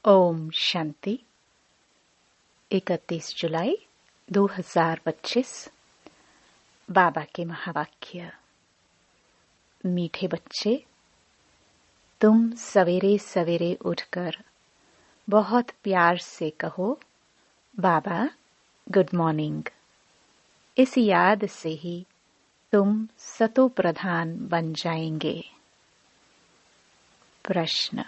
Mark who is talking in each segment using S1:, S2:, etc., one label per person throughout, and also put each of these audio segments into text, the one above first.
S1: ओम शांति। 31 जुलाई 2025। बाबा के महावाक्य। मीठे बच्चे, तुम सवेरे सवेरे उठकर बहुत प्यार से कहो, बाबा गुड मॉर्निंग। इस याद से ही तुम सतो प्रधान बन जाएंगे। प्रश्न।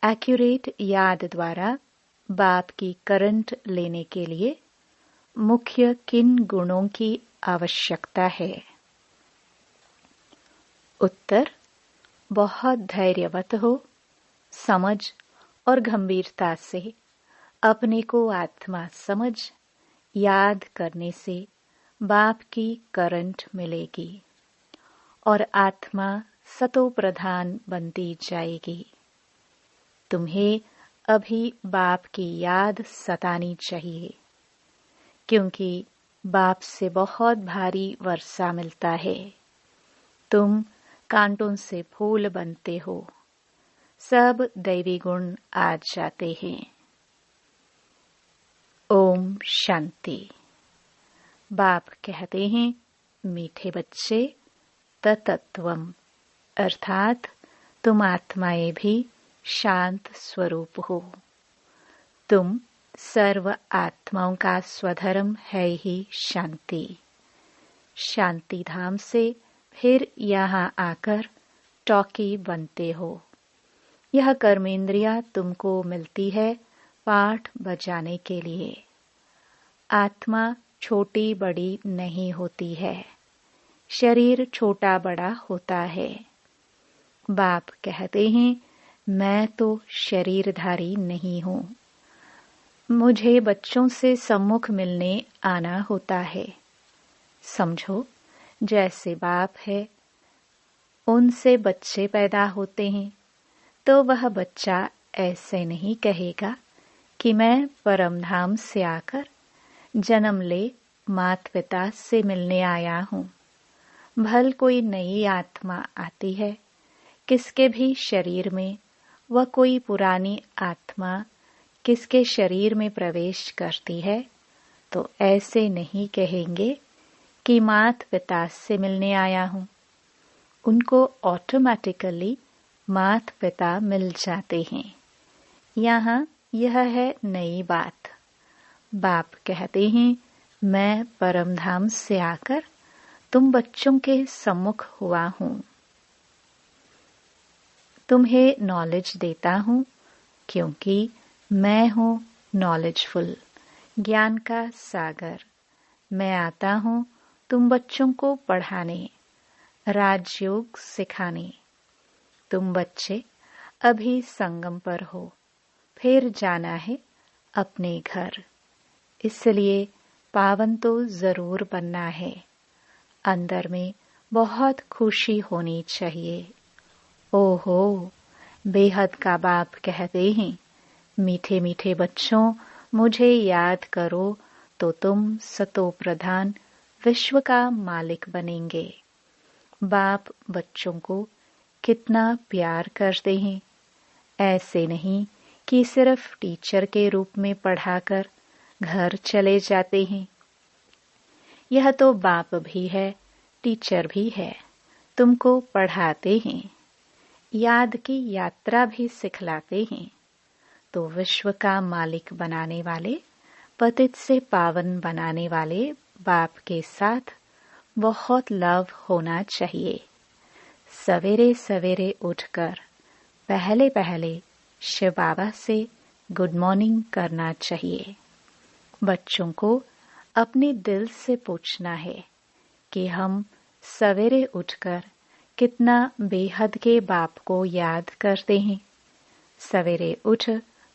S1: एक्यूरेट याद द्वारा बाप की करंट लेने के लिए मुख्य किन गुणों की आवश्यकता है? उत्तर। बहुत धैर्यवत हो, समझ और गंभीरता से अपने को आत्मा समझ याद करने से बाप की करंट मिलेगी और आत्मा सतो प्रधान बनती जाएगी। तुम्हें अभी बाप की याद सतानी चाहिए, क्योंकि बाप से बहुत भारी वर्षा मिलता है। तुम कांटों से फूल बनते हो, सब दैवी गुण आ जाते हैं। ओम शांति। बाप कहते हैं, मीठे बच्चे, तत्त्वम अर्थात तुम आत्माएं भी शांत स्वरूप हो। तुम सर्व आत्माओं का स्वधर्म है ही शांति। शांति धाम से फिर यहाँ आकर टॉकी बनते हो। यह कर्मेंद्रिया तुमको मिलती है पाठ बजाने के लिए। आत्मा छोटी बड़ी नहीं होती है, शरीर छोटा बड़ा होता है। बाप कहते हैं, मैं तो शरीरधारी नहीं हूँ। मुझे बच्चों से सम्मुख मिलने आना होता है। समझो, जैसे बाप है, उनसे बच्चे पैदा होते हैं, तो वह बच्चा ऐसे नहीं कहेगा कि मैं परमधाम से आकर जन्म ले माता पिता से मिलने आया हूँ। भल कोई नई आत्मा आती है, किसके भी शरीर में, वह कोई पुरानी आत्मा किसके शरीर में प्रवेश करती है, तो ऐसे नहीं कहेंगे कि माता पिता से मिलने आया हूँ। उनको ऑटोमेटिकली माता पिता मिल जाते हैं। यहाँ यह है नई बात। बाप कहते हैं, मैं परमधाम से आकर तुम बच्चों के सम्मुख हुआ हूँ। तुम्हें नॉलेज देता हूँ, क्योंकि मैं हूँ नॉलेजफुल, ज्ञान का सागर। मैं आता हूँ तुम बच्चों को पढ़ाने, राजयोग सिखाने। तुम बच्चे अभी संगम पर हो, फिर जाना है अपने घर। इसलिए पावन तो जरूर बनना है। अंदर में बहुत खुशी होनी चाहिए। ओहो, बेहद का बाप कहते हैं, मीठे मीठे बच्चों, मुझे याद करो तो तुम सतो प्रधान विश्व का मालिक बनेंगे। बाप बच्चों को कितना प्यार करते हैं। ऐसे नहीं कि सिर्फ टीचर के रूप में पढ़ाकर घर चले जाते हैं। यह तो बाप भी है, टीचर भी है, तुमको पढ़ाते हैं, याद की यात्रा भी सिखलाते हैं। तो विश्व का मालिक बनाने वाले, पतित से पावन बनाने वाले बाप के साथ बहुत लव होना चाहिए। सवेरे सवेरे उठकर पहले पहले शिव बाबा से गुड मॉर्निंग करना चाहिए। बच्चों को अपने दिल से पूछना है कि हम सवेरे उठकर कितना बेहद के बाप को याद करते हैं। सवेरे उठ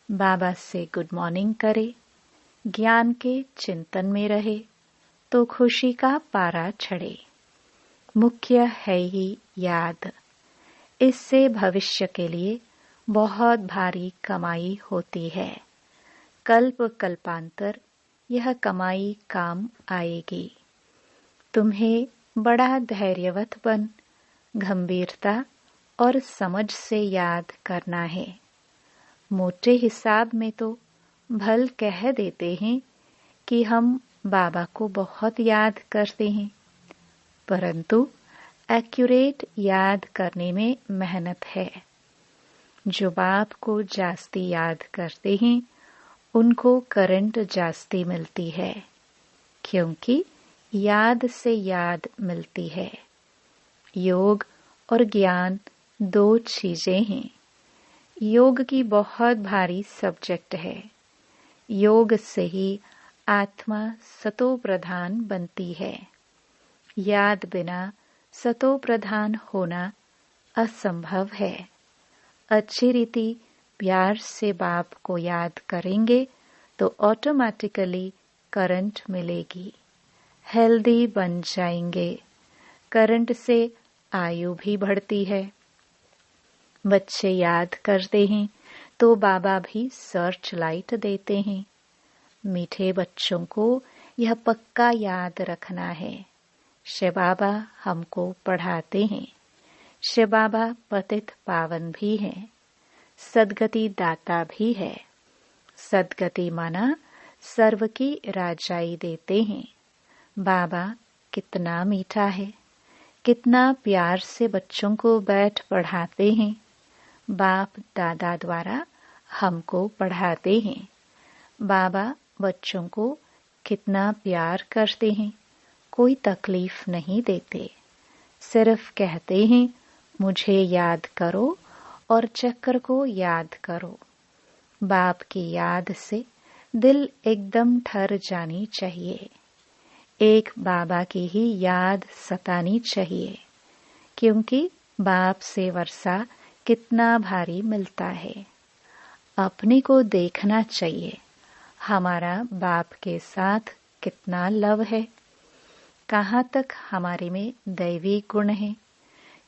S1: बाबा से गुड मॉर्निंग करे, ज्ञान के चिंतन में रहे, तो खुशी का पारा चढ़े। मुख्य है ही याद। इससे भविष्य के लिए बहुत भारी कमाई होती है। कल्प कल्पांतर यह कमाई काम आएगी। तुम्हें बड़ा धैर्यवत बन गंभीरता और समझ से याद करना है। मोटे हिसाब में तो भल कह देते हैं कि हम बाबा को बहुत याद करते हैं, परंतु एक्यूरेट याद करने में मेहनत है। जो बाप को जास्ती याद करते हैं उनको करंट जास्ती मिलती है, क्योंकि याद से याद मिलती है। योग और ज्ञान दो चीजें हैं। योग की बहुत भारी सब्जेक्ट है। योग से ही आत्मा सतो प्रधान बनती है। याद बिना सतो प्रधान होना असंभव है। अच्छी रीति प्यार से बाप को याद करेंगे तो ऑटोमेटिकली करंट मिलेगी। हेल्दी बन जाएंगे। करंट से आयु भी बढ़ती है। बच्चे याद करते हैं तो बाबा भी सर्च लाइट देते हैं। मीठे बच्चों को यह पक्का याद रखना है। शिव बाबा हमको पढ़ाते हैं। शिव बाबा पतित पावन भी हैं, सदगति दाता भी है। सदगति माना सर्व की राजाई देते हैं। बाबा कितना मीठा है, कितना प्यार से बच्चों को बैठ पढ़ाते हैं। बाप दादा द्वारा हमको पढ़ाते हैं। बाबा बच्चों को कितना प्यार करते हैं, कोई तकलीफ नहीं देते। सिर्फ कहते हैं मुझे याद करो और चक्र को याद करो। बाप की याद से दिल एकदम ठर जानी चाहिए। एक बाबा की ही याद सतानी चाहिए, क्योंकि बाप से वर्षा कितना भारी मिलता है। अपने को देखना चाहिए हमारा बाप के साथ कितना लव है, कहाँ तक हमारे में दैवी गुण है।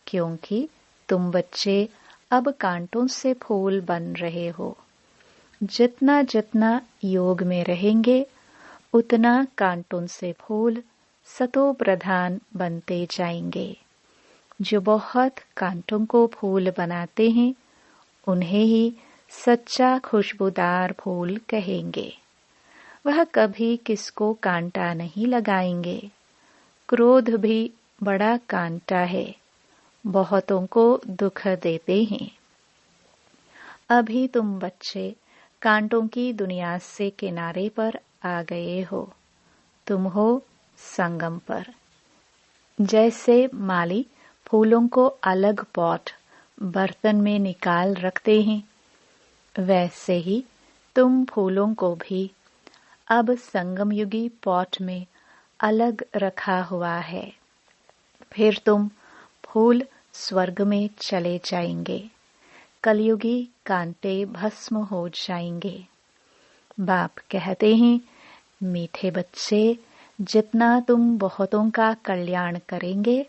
S1: क्योंकि तुम बच्चे अब कांटों से फूल बन रहे हो। जितना जितना योग में रहेंगे उतना कांटों से फूल सतो प्रधान बनते जाएंगे। जो बहुत कांटों को फूल बनाते हैं उन्हें ही सच्चा खुशबूदार फूल कहेंगे। वह कभी किसको कांटा नहीं लगाएंगे। क्रोध भी बड़ा कांटा है, बहुतों को दुख देते हैं। अभी तुम बच्चे कांटों की दुनिया से किनारे पर आ गए हो। तुम हो संगम पर। जैसे माली फूलों को अलग पॉट बर्तन में निकाल रखते हैं, वैसे ही तुम फूलों को भी अब संगम युगी पॉट में अलग रखा हुआ है। फिर तुम फूल स्वर्ग में चले जाएंगे। कलयुगी कांटे भस्म हो जाएंगे। बाप कहते हैं मीठे बच्चे, जितना तुम बहुतों का कल्याण करेंगे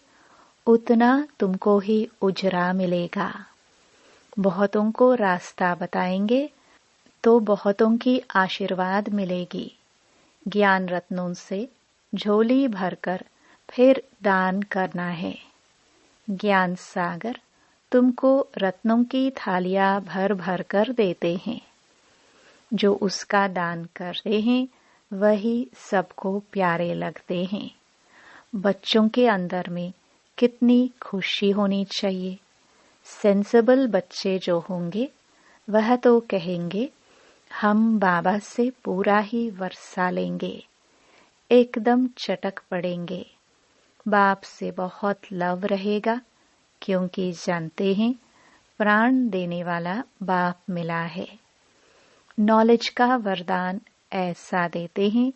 S1: उतना तुमको ही उजरा मिलेगा। बहुतों को रास्ता बताएंगे तो बहुतों की आशीर्वाद मिलेगी। ज्ञान रत्नों से झोली भरकर फिर दान करना है। ज्ञान सागर तुमको रत्नों की थालियां भर भर कर देते हैं। जो उसका दान करते हैं वही सबको प्यारे लगते हैं। बच्चों के अंदर में कितनी खुशी होनी चाहिए। सेंसिबल बच्चे जो होंगे वह तो कहेंगे हम बाबा से पूरा ही वर्षा लेंगे, एकदम चटक पड़ेंगे। बाप से बहुत लव रहेगा, क्योंकि जानते हैं प्राण देने वाला बाप मिला है। नॉलेज का वरदान ऐसा देते हैं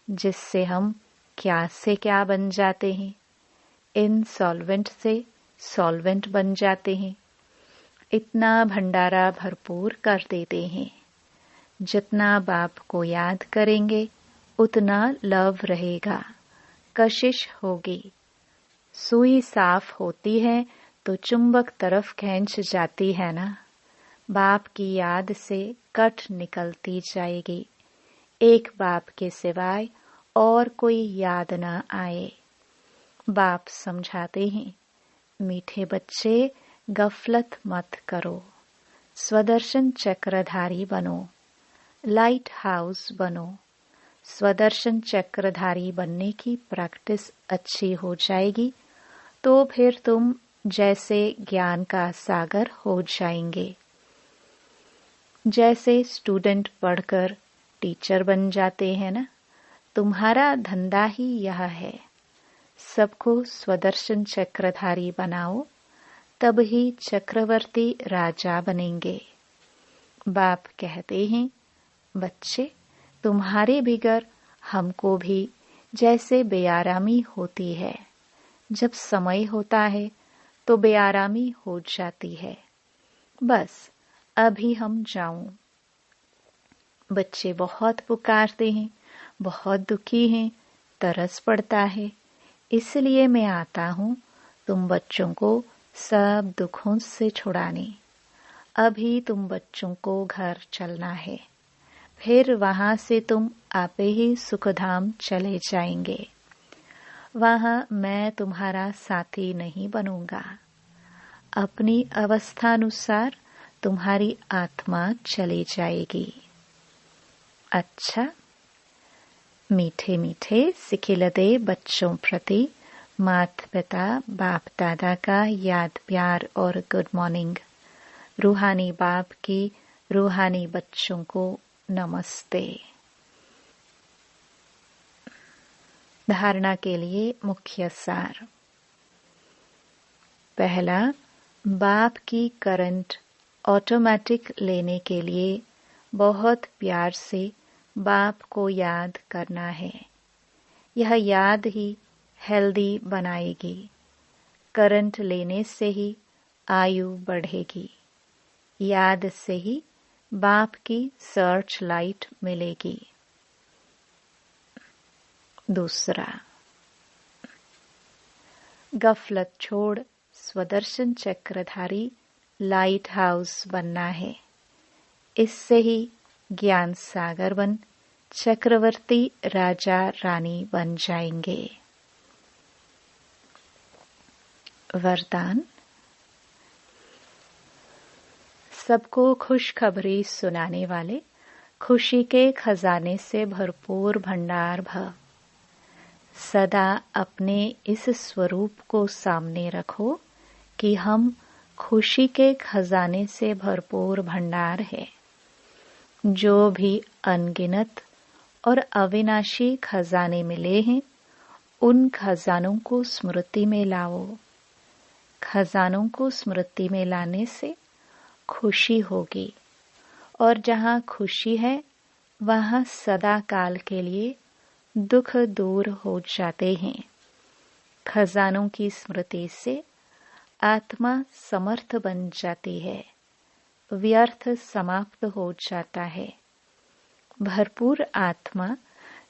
S1: जिससे हम क्या से क्या बन जाते हैं। इनसॉल्वेंट से सॉल्वेंट बन जाते हैं। इतना भंडारा भरपूर कर देते हैं। जितना बाप को याद करेंगे उतना लव रहेगा, कशिश होगी। सुई साफ होती है तो चुंबक तरफ खींच जाती है ना। बाप की याद से कट निकलती जाएगी। एक बाप के सिवाय और कोई याद न आए। बाप समझाते हैं मीठे बच्चे, गफलत मत करो। स्वदर्शन चक्रधारी बनो, लाइट हाउस बनो। स्वदर्शन चक्रधारी बनने की प्रैक्टिस अच्छी हो जाएगी तो फिर तुम जैसे ज्ञान का सागर हो जाएंगे। जैसे स्टूडेंट पढ़कर टीचर बन जाते हैं ना, तुम्हारा धंधा ही यह है। सबको स्वदर्शन चक्रधारी बनाओ, तब ही चक्रवर्ती राजा बनेंगे। बाप कहते हैं, बच्चे तुम्हारे बिगर हमको भी जैसे बेआरामी होती है। जब समय होता है तो बेआरामी हो जाती है। बस अभी हम जाऊं। बच्चे बहुत पुकारते हैं, बहुत दुखी हैं, तरस पड़ता है, इसलिए मैं आता हूं तुम बच्चों को सब दुखों से छुड़ाने। अभी तुम बच्चों को घर चलना है, फिर वहां से तुम आपे ही सुखधाम चले जाएंगे। वहां मैं तुम्हारा साथी नहीं बनूंगा। अपनी अवस्थानुसार तुम्हारी आत्मा चली जाएगी। अच्छा, मीठे मीठे सिखिलते बच्चों प्रति माता पिता बाप दादा का याद प्यार और गुड मॉर्निंग। रूहानी बाप की रूहानी बच्चों को नमस्ते। धारणा के लिए मुख्य सार। पहला, बाप की करंट ऑटोमेटिक लेने के लिए बहुत प्यार से बाप को याद करना है। यह याद ही हेल्दी बनाएगी। करंट लेने से ही आयु बढ़ेगी। याद से ही बाप की सर्च लाइट मिलेगी। दूसरा, गफलत छोड़ स्वदर्शन चक्रधारी लाइट हाउस बनना है। इससे ही ज्ञान सागर बन चक्रवर्ती राजा रानी बन जाएंगे। वरदान। सबको खुशखबरी सुनाने वाले खुशी के खजाने से भरपूर भंडार भव। सदा अपने इस स्वरूप को सामने रखो कि हम खुशी के खजाने से भरपूर भंडार है। जो भी अनगिनत और अविनाशी खजाने मिले हैं, उन खजानों को स्मृति में लाओ। खजानों को स्मृति में लाने से खुशी होगी, और जहाँ खुशी है वहाँ सदा काल के लिए दुख दूर हो जाते हैं। खजानों की स्मृति से आत्मा समर्थ बन जाती है, व्यर्थ समाप्त हो जाता है। भरपूर आत्मा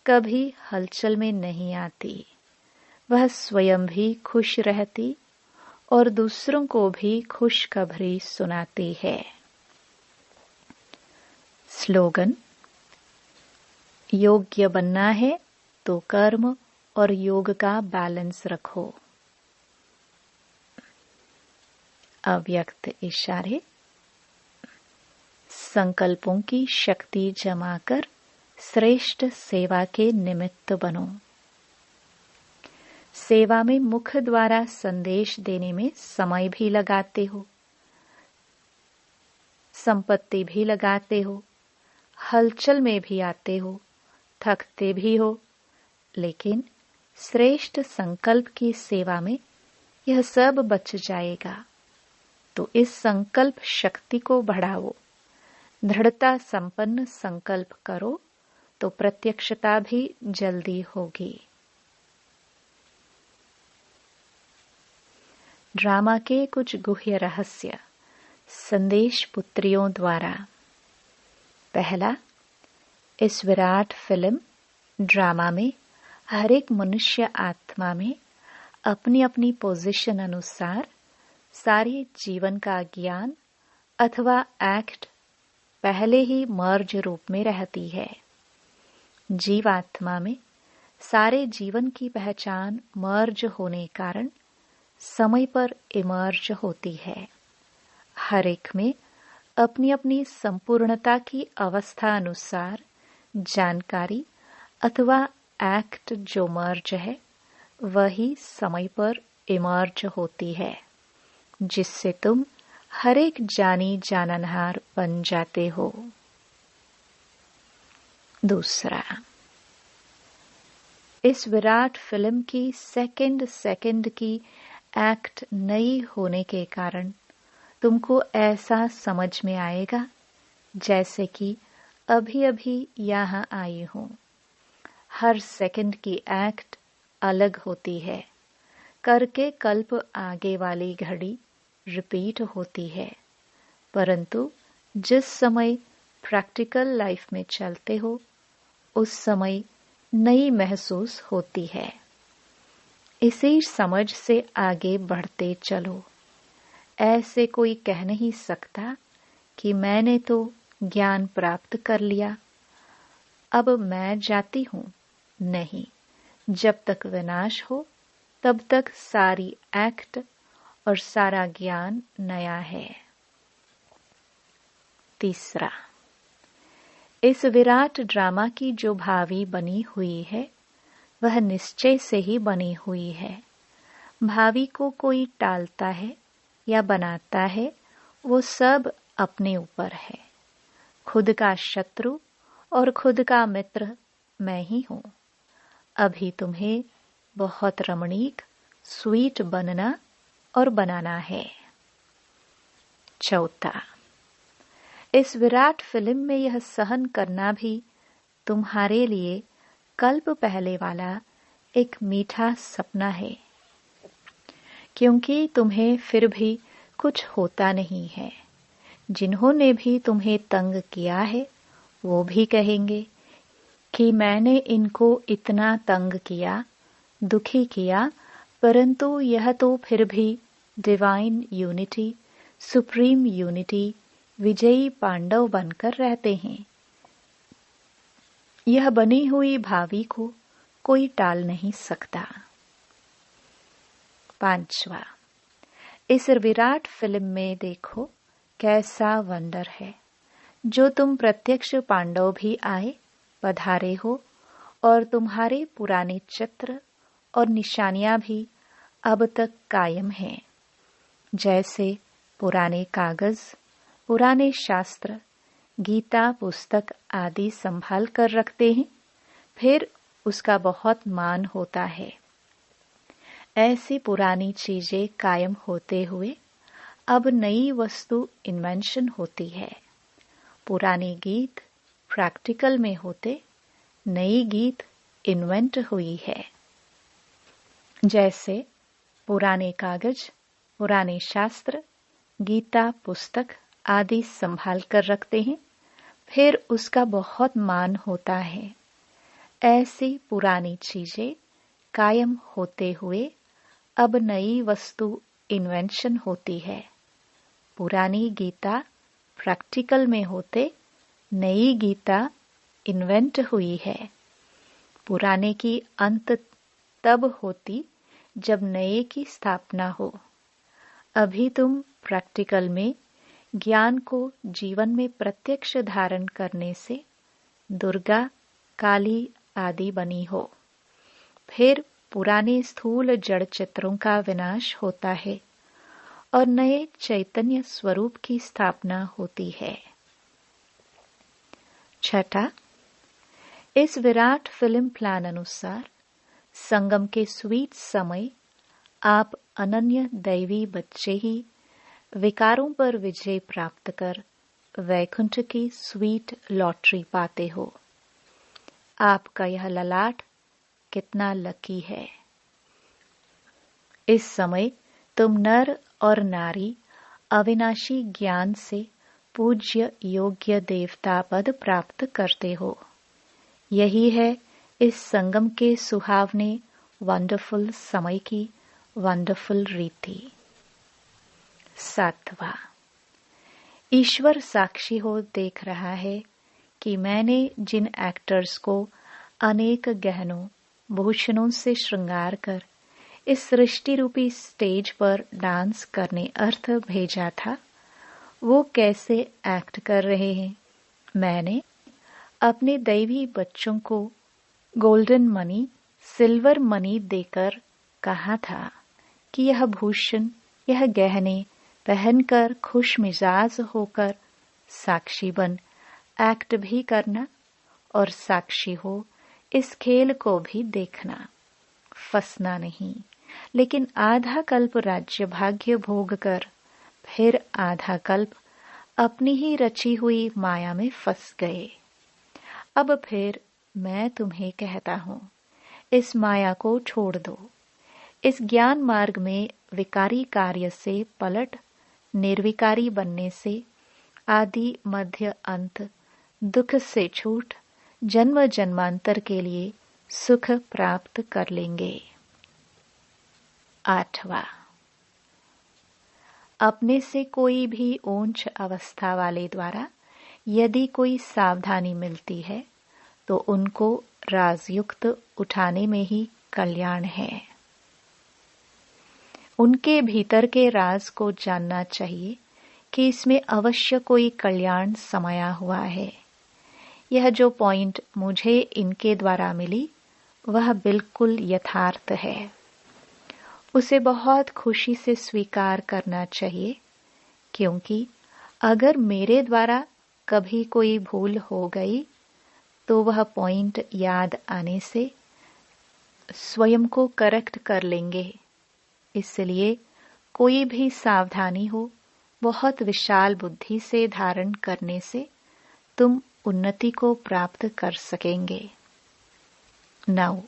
S1: कभी हलचल में नहीं आती। वह स्वयं भी खुश रहती और दूसरों को भी खुशखबरी सुनाती है। स्लोगन। योग्य बनना है तो कर्म और योग का बैलेंस रखो। अव्यक्त इशारे। संकल्पों की शक्ति जमा कर श्रेष्ठ सेवा के निमित्त बनो। सेवा में मुख द्वारा संदेश देने में समय भी लगाते हो, संपत्ति भी लगाते हो, हलचल में भी आते हो, थकते भी हो, लेकिन श्रेष्ठ संकल्प की सेवा में यह सब बच जाएगा। तो इस संकल्प शक्ति को बढ़ाओ। दृढ़ता संपन्न संकल्प करो तो प्रत्यक्षता भी जल्दी होगी। ड्रामा के कुछ गुह्य रहस्य संदेश पुत्रियों द्वारा। पहला, इस विराट फिल्म ड्रामा में हर एक मनुष्य आत्मा में अपनी अपनी पोजीशन अनुसार सारे जीवन का ज्ञान अथवा एक्ट पहले ही मर्ज रूप में रहती है। जीवात्मा में सारे जीवन की पहचान मर्ज होने कारण समय पर इमर्ज होती है। हर एक में अपनी अपनी संपूर्णता की अवस्था अनुसार जानकारी अथवा एक्ट जो मर्ज है वही समय पर इमर्ज होती है, जिससे तुम हर एक जानी जाननहार बन जाते हो। दूसरा, इस विराट फिल्म की सेकंड की एक्ट नई होने के कारण तुमको ऐसा समझ में आएगा जैसे कि अभी अभी यहाँ आई हूँ। हर सेकंड की एक्ट अलग होती है, करके कल्प आगे वाली घड़ी रिपीट होती है, परंतु जिस समय प्रैक्टिकल लाइफ में चलते हो उस समय नई महसूस होती है। इसी समझ से आगे बढ़ते चलो। ऐसे कोई कह नहीं सकता कि मैंने तो ज्ञान प्राप्त कर लिया, अब मैं जाती हूँ। नहीं, जब तक विनाश हो तब तक सारी एक्ट और सारा ज्ञान नया है। तीसरा, इस विराट ड्रामा की जो भावी बनी हुई है वह निश्चय से ही बनी हुई है। भावी को कोई टालता है या बनाता है, वो सब अपने ऊपर है। खुद का शत्रु और खुद का मित्र मैं ही हूँ। अभी तुम्हें बहुत रमणीक स्वीट बनना और बनाना है। चौथा, इस विराट फिल्म में यह सहन करना भी तुम्हारे लिए कल्प पहले वाला एक मीठा सपना है, क्योंकि तुम्हें फिर भी कुछ होता नहीं है। जिन्होंने भी तुम्हें तंग किया है वो भी कहेंगे कि मैंने इनको इतना तंग किया, दुखी किया, परंतु यह तो फिर भी डिवाइन यूनिटी, सुप्रीम यूनिटी, विजयी पांडव बनकर रहते हैं। यह बनी हुई भावी को कोई टाल नहीं सकता। पांचवा, इस विराट फिल्म में देखो कैसा वंडर है। जो तुम प्रत्यक्ष पांडव भी आए पधारे हो और तुम्हारे पुराने चित्र और निशानियां भी अब तक कायम हैं। जैसे पुराने कागज, पुराने शास्त्र, गीता पुस्तक आदि संभाल कर रखते हैं, फिर उसका बहुत मान होता है। ऐसी पुरानी चीजें कायम होते हुए अब नई वस्तु इन्वेंशन होती है। पुराने गीत प्रैक्टिकल में होते, नई गीत इन्वेंट हुई है। जैसे पुराने कागज, पुराने शास्त्र, गीता पुस्तक आदि संभाल कर रखते हैं, फिर उसका बहुत मान होता है। ऐसी पुरानी चीजें कायम होते हुए अब नई वस्तु इन्वेंशन होती है। पुरानी गीता प्रैक्टिकल में होते, नई गीता इन्वेंट हुई है। पुराने की अंत तब होती जब नए की स्थापना हो। अभी तुम प्रैक्टिकल में ज्ञान को जीवन में प्रत्यक्ष धारण करने से दुर्गा, काली आदि बनी हो। फिर पुराने स्थूल जड़ चित्रों का विनाश होता है और नए चैतन्य स्वरूप की स्थापना होती है। छठा, इस विराट फिल्म प्लान अनुसार संगम के स्वीट समय आप अनन्य दैवी बच्चे ही विकारों पर विजय प्राप्त कर वैकुंठ की स्वीट लॉटरी पाते हो। आपका यह ललाट कितना लकी है। इस समय तुम नर और नारी अविनाशी ज्ञान से पूज्य योग्य देवता पद प्राप्त करते हो। यही है इस संगम के सुहावने वंडरफुल समय की वंडरफुल रीति। सातवां, ईश्वर साक्षी हो देख रहा है कि मैंने जिन एक्टर्स को अनेक गहनों भूषणों से श्रृंगार कर इस सृष्टि रूपी स्टेज पर डांस करने अर्थ भेजा था, वो कैसे एक्ट कर रहे हैं। मैंने अपने दैवी बच्चों को गोल्डन मनी, सिल्वर मनी देकर कहा था कि यह भूषण, यह गहने पहनकर खुश मिजाज होकर साक्षी बन एक्ट भी करना और साक्षी हो इस खेल को भी देखना। फंसना नहीं, लेकिन आधा कल्प राज्य भाग्य भोग कर फिर आधा कल्प अपनी ही रची हुई माया में फंस गए। अब फिर मैं तुम्हें कहता हूं, इस माया को छोड़ दो। इस ज्ञान मार्ग में विकारी कार्य से पलट निर्विकारी बनने से आदि मध्य अंत दुख से छूट जन्म जन्मांतर के लिए सुख प्राप्त कर लेंगे। 8वां, अपने से कोई भी ऊंच अवस्था वाले द्वारा यदि कोई सावधानी मिलती है तो उनको राजयुक्त उठाने में ही कल्याण है। उनके भीतर के राज को जानना चाहिए कि इसमें अवश्य कोई कल्याण समाया हुआ है। यह जो पॉइंट मुझे इनके द्वारा मिली वह बिल्कुल यथार्थ है। उसे बहुत खुशी से स्वीकार करना चाहिए, क्योंकि अगर मेरे द्वारा कभी कोई भूल हो गई तो वह पॉइंट याद आने से स्वयं को करेक्ट कर लेंगे। इसलिए कोई भी सावधानी हो, बहुत विशाल बुद्धि से धारण करने से तुम उन्नति को प्राप्त कर सकेंगे। 9,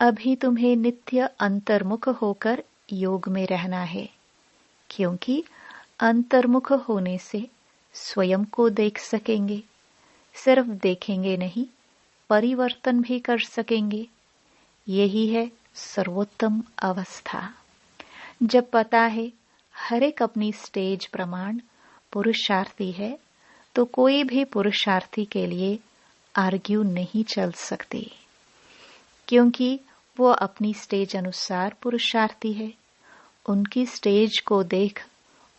S1: अभी तुम्हें नित्य अंतर्मुख होकर योग में रहना है, क्योंकि अंतर्मुख होने से स्वयं को देख सकेंगे। सिर्फ देखेंगे नहीं, परिवर्तन भी कर सकेंगे। यही है सर्वोत्तम अवस्था। जब पता है हर एक अपनी स्टेज प्रमाण पुरुषार्थी है, तो कोई भी पुरुषार्थी के लिए आर्ग्यू नहीं चल सकती, क्योंकि वो अपनी स्टेज अनुसार पुरुषार्थी है। उनकी स्टेज को देख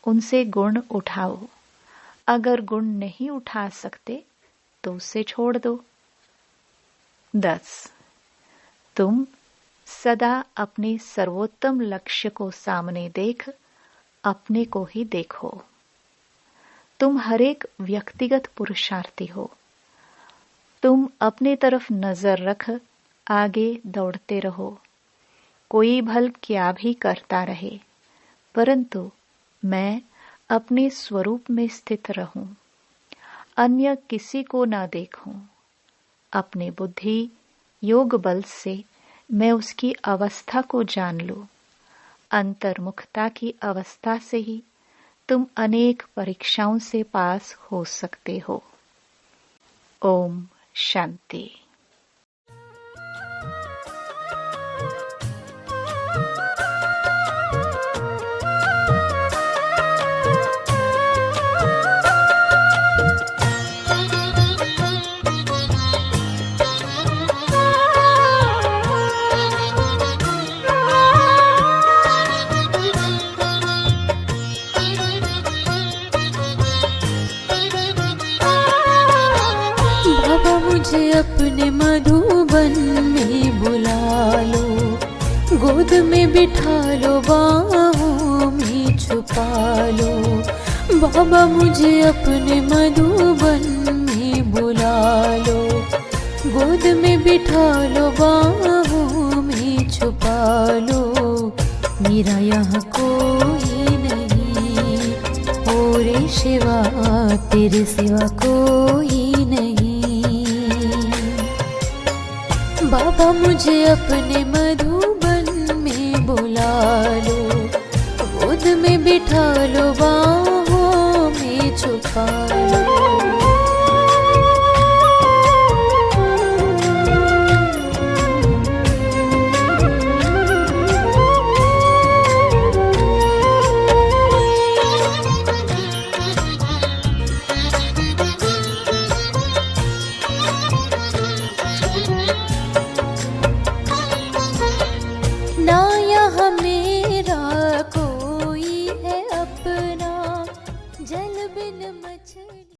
S1: उनसे गुण उठाओ। अगर गुण नहीं उठा सकते तो उसे छोड़ दो। 10, तुम सदा अपने सर्वोत्तम लक्ष्य को सामने देख अपने को ही देखो। तुम हर एक व्यक्तिगत पुरुषार्थी हो। तुम अपने तरफ नजर रख आगे दौड़ते रहो। कोई भल क्या भी करता रहे, परंतु मैं अपने स्वरूप में स्थित रहूं, अन्य किसी को न देखूं। अपने बुद्धि योग बल से मैं उसकी अवस्था को जान लूं। अंतर्मुखता की अवस्था से ही तुम अनेक परीक्षाओं से पास हो सकते हो। ओम शांति।
S2: मुझे अपने मधुबन में बुला लो, गोद में बिठा लो, बाहों में छुपा लो। बाबा मुझे अपने मधुबन में बुला लो, गोद में बिठा लो, बाहों में छुपा लो। मेरा यहाँ कोई नहीं, ओरे शिवा तेरे सिवा कोई नहीं। बाबा मुझे अपने मधुबन में बुला लो, गोद में बिठा लो, बाहों में छुपा लो।